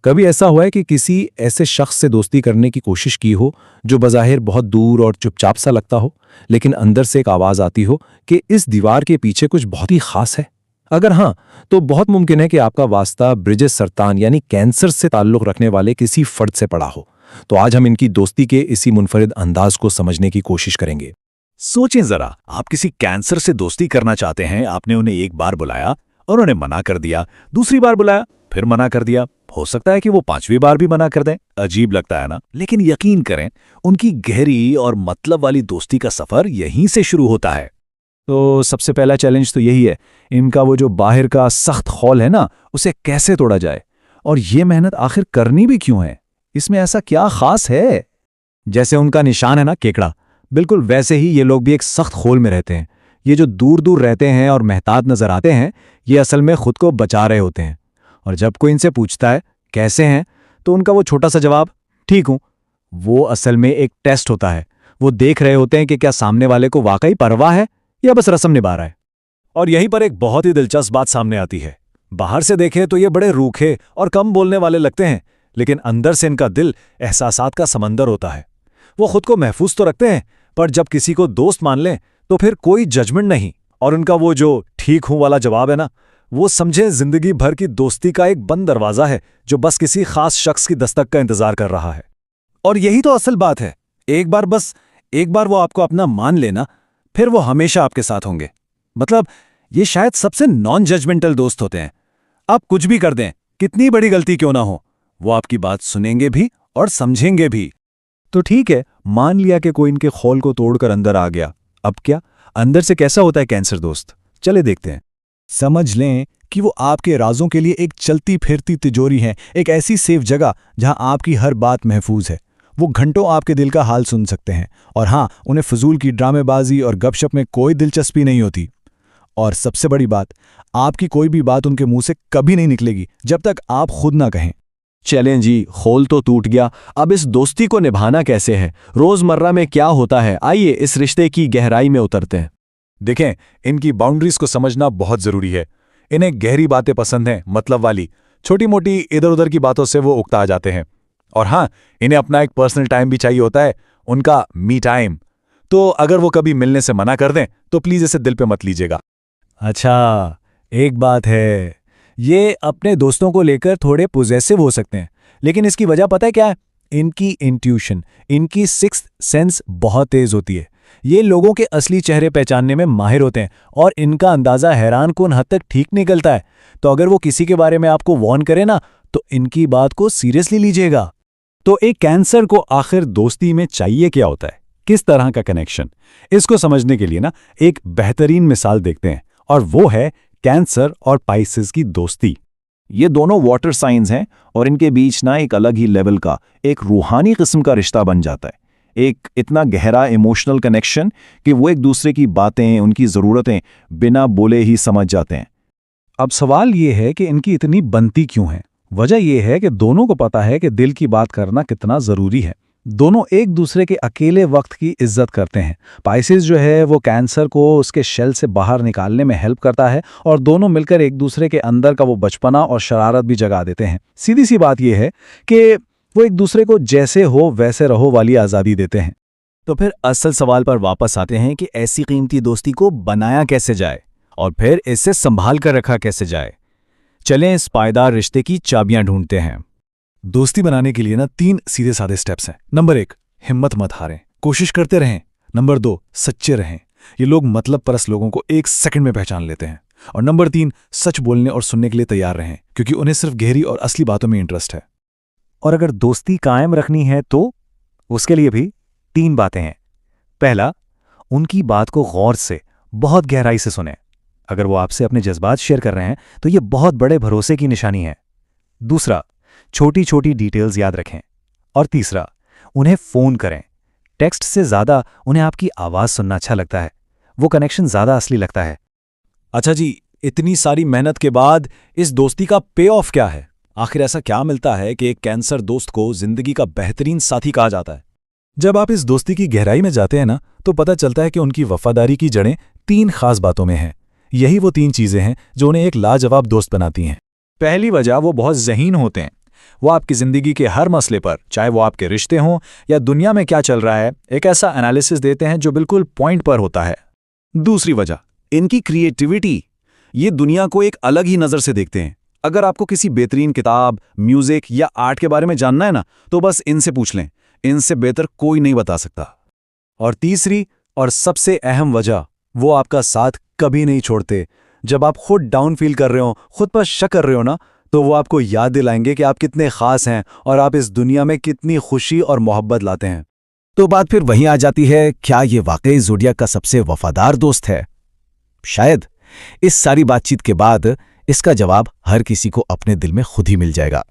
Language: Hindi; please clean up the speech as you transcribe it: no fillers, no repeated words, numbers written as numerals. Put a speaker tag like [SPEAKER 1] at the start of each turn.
[SPEAKER 1] कभी ऐसा हुआ है कि किसी ऐसे शख्स से दोस्ती करने की कोशिश की हो जो बज़ाहिर बहुत दूर और चुपचाप सा लगता हो, लेकिन अंदर से एक आवाज़ आती हो कि इस दीवार के पीछे कुछ बहुत ही खास है? अगर हाँ, तो बहुत मुमकिन है कि आपका वास्ता ब्रिजेश सरतान यानी कैंसर से ताल्लुक़ रखने वाले किसी फ़र्द से पड़ा हो। तो आज हम इनकी दोस्ती के इसी मुनफरिद अंदाज को समझने की कोशिश करेंगे।
[SPEAKER 2] सोचें जरा, आप किसी कैंसर से दोस्ती करना चाहते हैं। आपने उन्हें एक बार बुलाया और उन्होंने मना कर दिया, दूसरी बार बुलाया फिर मना कर दिया। हो सकता है कि वो पांचवी बार भी मना कर दें। अजीब लगता है ना? लेकिन यकीन करें, उनकी गहरी और मतलब वाली दोस्ती का सफर यहीं से शुरू होता है।
[SPEAKER 3] तो सबसे पहला चैलेंज तो यही है, इनका वो जो बाहर का सख्त खौल है ना, उसे कैसे तोड़ा जाए। और ये मेहनत आखिर करनी भी क्यों है? इसमें ऐसा क्या खास है? जैसे उनका निशान है ना केकड़ा, बिल्कुल वैसे ही ये लोग भी एक सख्त खोल में रहते हैं। ये जो दूर दूर रहते हैं और मेहतात नजर आते हैं, ये असल में खुद को बचा रहे होते हैं। और जब कोई इनसे पूछता है कैसे हैं, तो उनका वो छोटा सा जवाब ठीक हूं, वो असल में एक टेस्ट होता है। वो देख रहे होते हैं कि क्या सामने वाले को वाकई परवाह है या बस रस्म निभा रहा है।
[SPEAKER 2] और यहीं पर एक बहुत ही दिलचस्प बात सामने आती है। बाहर से देखें तो ये बड़े रूखे और कम बोलने वाले लगते हैं, लेकिन अंदर से इनका दिल एहसासात का समंदर होता है। वो खुद को महफूज तो रखते हैं, पर जब किसी को दोस्त मान लें तो फिर कोई जजमेंट नहीं। और उनका वो जो ठीक हूं वाला जवाब है ना, वो समझे जिंदगी भर की दोस्ती का एक बंद दरवाजा है जो बस किसी खास शख्स की दस्तक का इंतजार कर रहा है।
[SPEAKER 3] और यही तो असल बात है। एक बार वो आपको अपना मान लेना, फिर वो हमेशा आपके साथ होंगे। मतलब ये शायद सबसे नॉन जजमेंटल दोस्त होते हैं। आप कुछ भी कर दें, कितनी बड़ी गलती क्यों ना हो, वो आपकी बात सुनेंगे भी और समझेंगे भी। तो ठीक है, मान लिया कि कोई इनके खौल को तोड़कर अंदर आ गया। अब क्या अंदर से कैसा होता है कैंसर दोस्त? चले देखते हैं। समझ लें कि वो आपके राजों के लिए एक चलती फिरती तिजोरी है, एक ऐसी सेफ जगह जहां आपकी हर बात महफूज है। वो घंटों आपके दिल का हाल सुन सकते हैं। और हाँ, उन्हें फजूल की ड्रामेबाजी और गपशप में कोई दिलचस्पी नहीं होती। और सबसे बड़ी बात, आपकी कोई भी बात उनके मुंह से कभी नहीं निकलेगी जब तक आप खुद ना कहें।
[SPEAKER 4] चलें जी, खोल तो टूट गया। अब इस दोस्ती को निभाना कैसे है, रोजमर्रा में क्या होता है, आइए इस रिश्ते की गहराई में उतरते हैं।
[SPEAKER 2] देखें, इनकी बाउंड्रीज को समझना बहुत जरूरी है। इन्हें गहरी बातें पसंद हैं, मतलब वाली। छोटी मोटी इधर उधर की बातों से वो उकता जाते हैं। और हाँ, इन्हें अपना एक पर्सनल टाइम भी चाहिए होता है, उनका मी टाइम। तो अगर वो कभी मिलने से मना कर दें तो प्लीज इसे दिल पे मत लीजिएगा।
[SPEAKER 3] अच्छा, एक बात है, ये अपने दोस्तों को लेकर थोड़े पॉजेसिव हो सकते हैं, लेकिन इसकी वजह पता है क्या है? इनकी इंट्यूशन, इनकी सिक्स्थ सेंस बहुत तेज होती है। ये लोगों के असली चेहरे पहचानने में माहिर होते हैं और इनका अंदाजा हैरानकुन हद तक ठीक निकलता है। तो अगर वो किसी के बारे में आपको वार्न करे ना, तो इनकी बात को सीरियसली लीजिएगा। तो एक कैंसर को आखिर दोस्ती में चाहिए क्या होता है, किस तरह का कनेक्शन? इसको समझने के लिए ना एक बेहतरीन मिसाल देखते हैं, और वो है कैंसर और पाइसेस की दोस्ती।
[SPEAKER 4] ये दोनों वाटर साइंस हैं और इनके बीच ना एक अलग ही लेवल का, एक रूहानी किस्म का रिश्ता बन जाता है। एक इतना गहरा इमोशनल कनेक्शन कि वो एक दूसरे की बातें, उनकी ज़रूरतें बिना बोले ही समझ जाते हैं।
[SPEAKER 3] अब सवाल ये है कि इनकी इतनी बनती क्यों है? वजह यह है कि दोनों को पता है कि दिल की बात करना कितना ज़रूरी है। दोनों एक दूसरे के अकेले वक्त की इज्जत करते हैं। पाइसेस जो है वो कैंसर को उसके शेल से बाहर निकालने में हेल्प करता है, और दोनों मिलकर एक दूसरे के अंदर का वो बचपना और शरारत भी जगा देते हैं। सीधी सी बात यह है कि वो एक दूसरे को जैसे हो वैसे रहो वाली आज़ादी देते हैं।
[SPEAKER 2] तो फिर असल सवाल पर वापस आते हैं कि ऐसी कीमती दोस्ती को बनाया कैसे जाए और फिर इसे संभाल कर रखा कैसे जाए। चलें इस पायदार रिश्ते की चाबियां ढूंढते हैं।
[SPEAKER 3] दोस्ती बनाने के लिए ना 3 सीधे साधे स्टेप्स हैं। नंबर 1, हिम्मत मत हारें, कोशिश करते रहें। नंबर 2, सच्चे रहें। ये लोग मतलब परस लोगों को 1 सेकंड में पहचान लेते हैं। और नंबर 3, सच बोलने और सुनने के लिए तैयार रहें, क्योंकि उन्हें सिर्फ गहरी और असली बातों में इंटरेस्ट है।
[SPEAKER 5] और अगर दोस्ती कायम रखनी है तो उसके लिए भी 3 बातें हैं। पहला, उनकी बात को गौर से, बहुत गहराई से सुनें। अगर वो आपसे अपने जज्बात शेयर कर रहे हैं तो ये बहुत बड़े भरोसे की निशानी है। दूसरा, छोटी छोटी डिटेल्स याद रखें। और तीसरा, उन्हें फ़ोन करें। टेक्स्ट से ज़्यादा उन्हें आपकी आवाज़ सुनना अच्छा लगता है, वो कनेक्शन ज़्यादा असली लगता है।
[SPEAKER 2] अच्छा जी, इतनी सारी मेहनत के बाद इस दोस्ती का पे ऑफ क्या है? आखिर ऐसा क्या मिलता है कि एक कैंसर दोस्त को जिंदगी का बेहतरीन साथी कहा जाता है?
[SPEAKER 3] जब आप इस दोस्ती की गहराई में जाते हैं ना, तो पता चलता है कि उनकी वफादारी की जड़ें 3 खास बातों में हैं। यही वो 3 चीज़ें हैं जो उन्हें एक लाजवाब दोस्त बनाती हैं। पहली वजह, वो बहुत ज़हीन होते हैं।
[SPEAKER 2] वो आपकी ज़िंदगी के हर मसले पर, चाहे वो आपके रिश्ते हों या दुनिया में क्या चल रहा है, एक ऐसा एनालिसिस देते हैं जो बिल्कुल पॉइंट पर होता है।
[SPEAKER 3] दूसरी वजह, इनकी क्रिएटिविटी। ये दुनिया को एक अलग ही नज़र से देखते हैं। अगर आपको किसी बेहतरीन किताब, म्यूजिक या आर्ट के बारे में जानना है ना, तो बस इनसे पूछ लें। इनसे बेहतर कोई नहीं बता सकता।
[SPEAKER 2] और तीसरी और सबसे अहम वजह, वो आपका साथ कभी नहीं छोड़ते। जब आप खुद डाउन फील कर रहे हो, खुद पर शक कर रहे हो ना, तो वो आपको याद दिलाएंगे कि आप कितने खास हैं और आप इस दुनिया में कितनी खुशी और मोहब्बत लाते हैं।
[SPEAKER 3] तो बात फिर वहीं आ जाती है, क्या ये वाकई ज़ोडिएक का सबसे वफादार दोस्त है? शायद इस सारी बातचीत के बाद इसका जवाब हर किसी को अपने दिल में खुद ही मिल जाएगा।